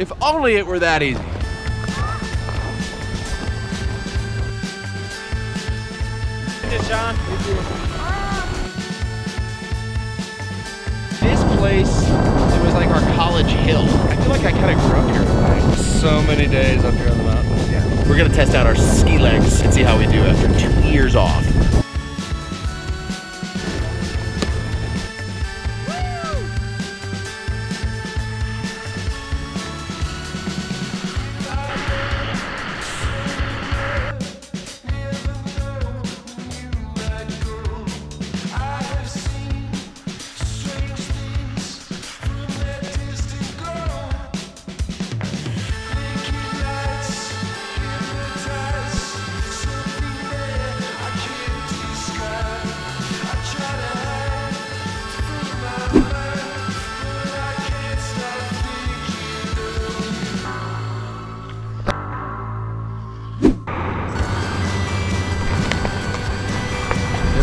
If only it were that easy. John. This place, it was like our college hill. I feel like I kind of grew up here tonight. So many days up here on the mountain. Yeah. We're gonna test out our ski legs and see how we do after 2 years off.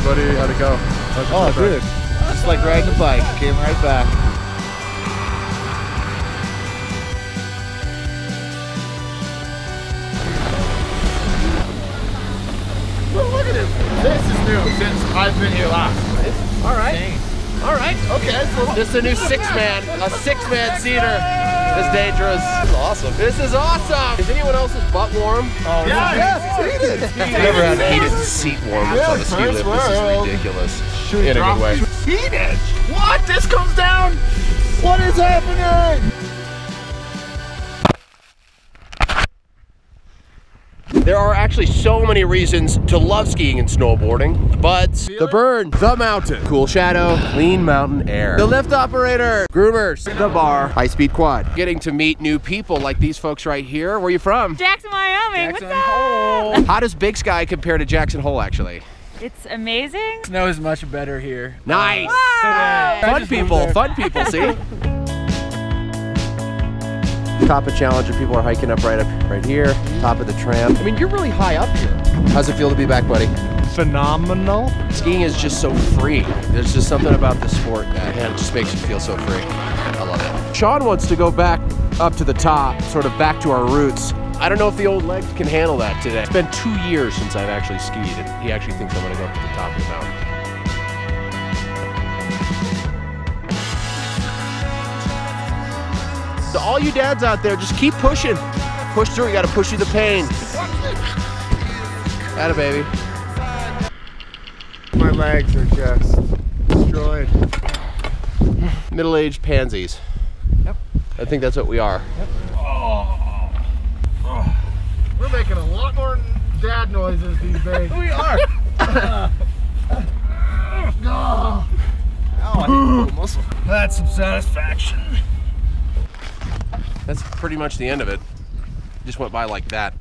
Buddy, how'd it go? Oh, dude. It's like riding a bike. Came right back. Well, look at this. This is new since I've been here last. All right. All right. Okay. So this is a new six-man seater. It's dangerous. This is awesome. This is awesome. Is anyone else's butt warm? Oh, Yes, heated. I've never had heated seat warmers on the ski lift. This is ridiculous. In a good way. Heated? What? This comes down? What is happening? There are actually so many reasons to love skiing and snowboarding, but the burn, the mountain, cool shadow, clean mountain air, the lift operator, groomers, the bar, high-speed quad. Getting to meet new people like these folks right here. Where are you from? Jackson, Wyoming. Jackson What's up? Hole. How does Big Sky compare to Jackson Hole, actually? It's amazing. Snow is much better here. Nice. Wow. Fun people, see? Top of Challenger, people are hiking up right here, top of the tram. I mean, you're really high up here. How's it feel to be back, buddy? Phenomenal. Skiing is just so free. There's just something about the sport that it just makes you feel so free. I love it. Sean wants to go back up to the top, sort of back to our roots. I don't know if the old legs can handle that today. It's been 2 years since I've actually skied, and he actually thinks I'm gonna go up to the top of the mountain. So all you dads out there, just keep pushing. Push through, you gotta push through the pain. Atta baby. My legs are just destroyed. Middle-aged pansies. Yep. I think that's what we are. Yep. We're making a lot more dad noises these days. We are. Muscle. That's some satisfaction. That's pretty much the end of it. Just went by like that.